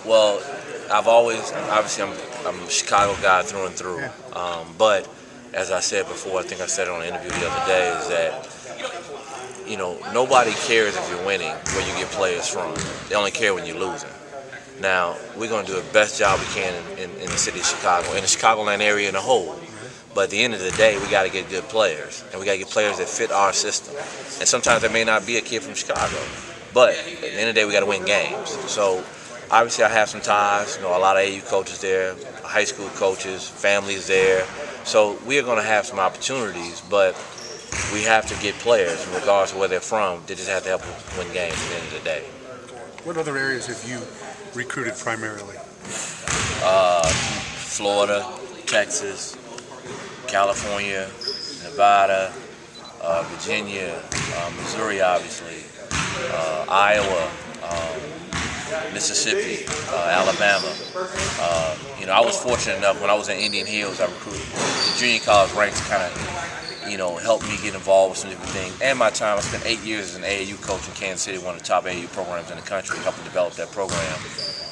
Well, obviously I'm a Chicago guy through and through. But as I said before, I think I said it on an interview the other day, is that nobody cares if you're winning where you get players from. They only care when you're losing. Now, we're going to do the best job we can in the city of Chicago, in the Chicagoland area in the whole. But at the end of the day, we got to get good players, and we got to get players that fit our system. And sometimes there may not be a kid from Chicago, but at the end of the day, we got to win games. So obviously, I have some ties. A lot of AU coaches there, high school coaches, families there. So we are going to have some opportunities, but we have to get players, regardless of where they're from. They just have to help us win games at the end of the day. What other areas have you recruited primarily? Florida, Texas, California, Nevada, Virginia, Missouri, obviously, Iowa, Mississippi, Alabama. I was fortunate enough when I was in Indian Hills, I recruited. The junior college ranks kind of, helped me get involved with some different things. And my time, I spent 8 years as an AAU coach in Kansas City, one of the top AAU programs in the country, helping develop that program.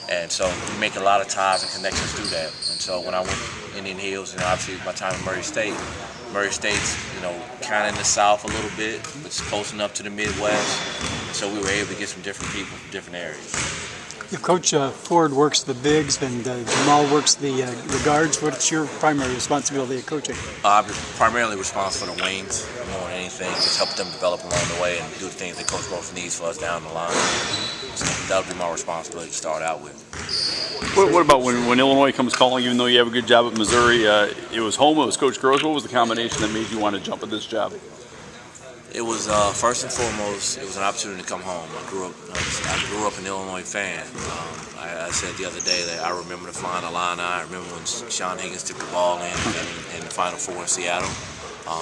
And so we make a lot of ties and connections through that. And so when I went to Indian Hills, and obviously my time in Murray State's, kind of in the South a little bit, but it's close enough to the Midwest. And so we were able to get some different people from different areas. If Coach Ford works the bigs and Jamal works the guards, what's your primary responsibility of coaching? I'm primarily responsible for the wings more than anything, just help them develop along the way and do the things that Coach Gross needs for us down the line. So that'll be my responsibility to start out with. What about when Illinois comes calling, even though you have a good job at Missouri, it was home, it was Coach Gross. What was the combination that made you want to jump at this job? It was first and foremost, it was an opportunity to come home. I grew up an Illinois fan. I said the other day that I remember the Flying Illini. I remember when Sean Higgins took the ball in the Final Four in Seattle.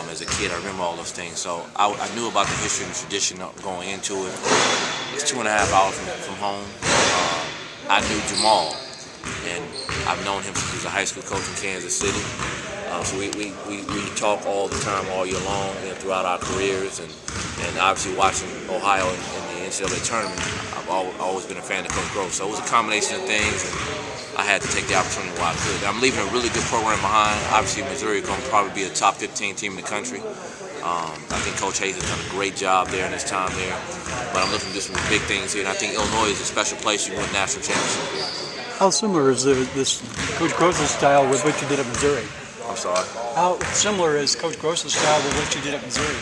As a kid, I remember all those things. So I knew about the history and tradition going into it. It's 2.5 hours from home. I knew Jamal, and I've known him since he was a high school coach in Kansas City. So we talk all the time, all year long, throughout our careers, and obviously watching Ohio in the NCAA tournament, I've always been a fan of Coach Gross. So it was a combination of things, and I had to take the opportunity while I could. I'm leaving a really good program behind. Obviously, Missouri is going to probably be a top 15 team in the country. I think Coach Hayes has done a great job there in his time there, but I'm looking to do some big things here, and I think Illinois is a special place. You win national championship. How similar is this Coach Gross's style with what you did at Missouri? I'm sorry? How similar is Coach Gross's style with what you did at Missouri?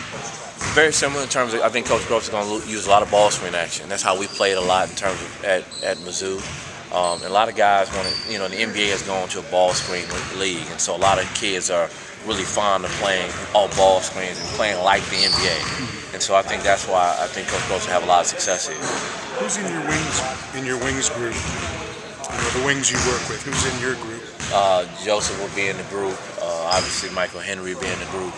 Very similar in terms of, I think Coach Gross is going to use a lot of ball screen action. That's how we played a lot in terms of at Mizzou. And a lot of guys want to, the NBA has gone to a ball screen league, and so a lot of kids are really fond of playing all ball screens and playing like the NBA. And so I think that's why I think Coach Gross will have a lot of success here. Who's in your wings group? The wings you work with, who's in your group? Joseph will be in the group. Obviously, Michael Henry will be in the group.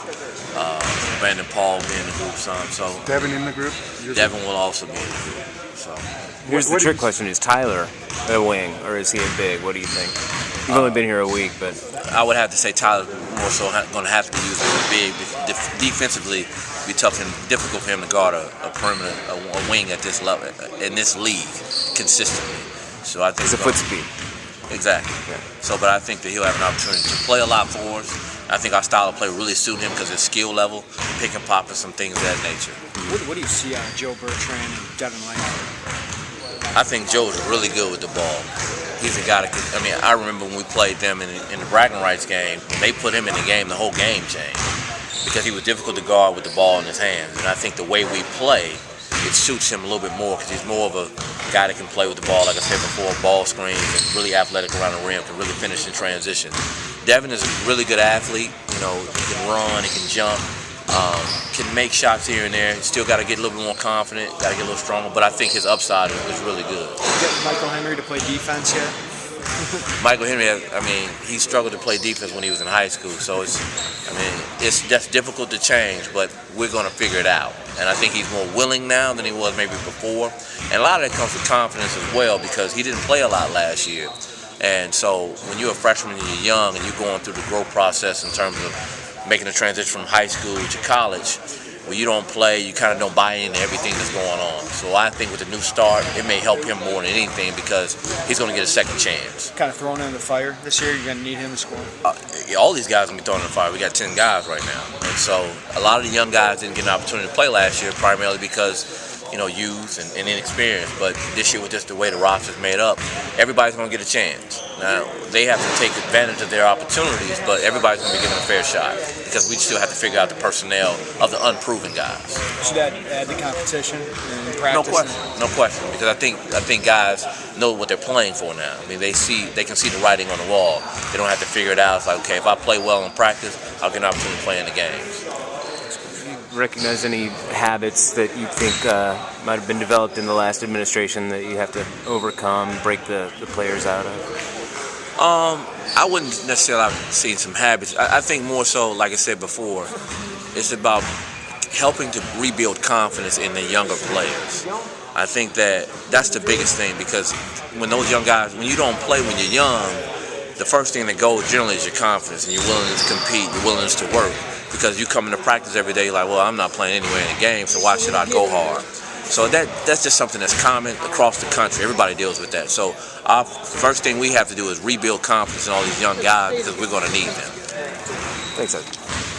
Brandon Paul will be in the group. So Devin in the group? Devin will also be in the group. So here's the trick question: is Tyler a wing or is he a big? What do you think? You've only been here a week, but I would have to say Tyler's more so going to have to be used as a big. Defensively, it'd be tough and difficult for him to guard a perimeter, a wing at this level in this league consistently. So I think it's a foot speed. Exactly. Yeah. So, but I think that he'll have an opportunity to play a lot for us. I think our style of play really suit him because his skill level, pick and pop, and some things of that nature. What do you see out of Joe Bertrand and Devin Langford? I think Joe's really good with the ball. He's a guy that could, I remember when we played them in the bragging rights game, when they put him in the game, the whole game changed because he was difficult to guard with the ball in his hands. And I think the way we play, it suits him a little bit more because he's more of a guy that can play with the ball, like I said before, ball screens, and really athletic around the rim, can really finish in transition. Devin is a really good athlete. He can run, he can jump, can make shots here and there. He's still got to get a little bit more confident, got to get a little stronger, but I think his upside is really good. Get Michael Henry to play defense here? Michael Henry, he struggled to play defense when he was in high school, so that's difficult to change, but we're going to figure it out. And I think he's more willing now than he was maybe before. And a lot of that comes with confidence as well because he didn't play a lot last year. And so when you're a freshman and you're young and you're going through the growth process in terms of making the transition from high school to college, when you don't play, you kind of don't buy into everything that's going on. So I think with the new start, it may help him more than anything because he's going to get a second chance. Kind of thrown in the fire this year. You're going to need him to score. All these guys are going to be thrown in the fire. We got 10 guys right now. And so a lot of the young guys didn't get an opportunity to play last year primarily because youth and inexperience. But this year with just the way the roster's made up, everybody's going to get a chance. Now, they have to take advantage of their opportunities, but everybody's going to be given a fair shot because we still have to figure out the personnel of the unproven guys. Should add the competition and practice. No question, because I think guys know what they're playing for now. I mean, they can see the writing on the wall. They don't have to figure it out. It's like, okay, if I play well in practice, I'll get an opportunity to play in the games. Recognize any habits that you think might have been developed in the last administration that you have to overcome, break the players out of? I wouldn't necessarily have seen some habits. I think more so, like I said before, it's about helping to rebuild confidence in the younger players. I think that's the biggest thing because when those young guys, when you don't play when you're young, the first thing that goes generally is your confidence and your willingness to compete, your willingness to work. Because you come into practice every day like, well, I'm not playing anywhere in the game, so why should I go hard? So that's just something that's common across the country. Everybody deals with that. So our first thing we have to do is rebuild confidence in all these young guys because we're going to need them. Thanks, Ed.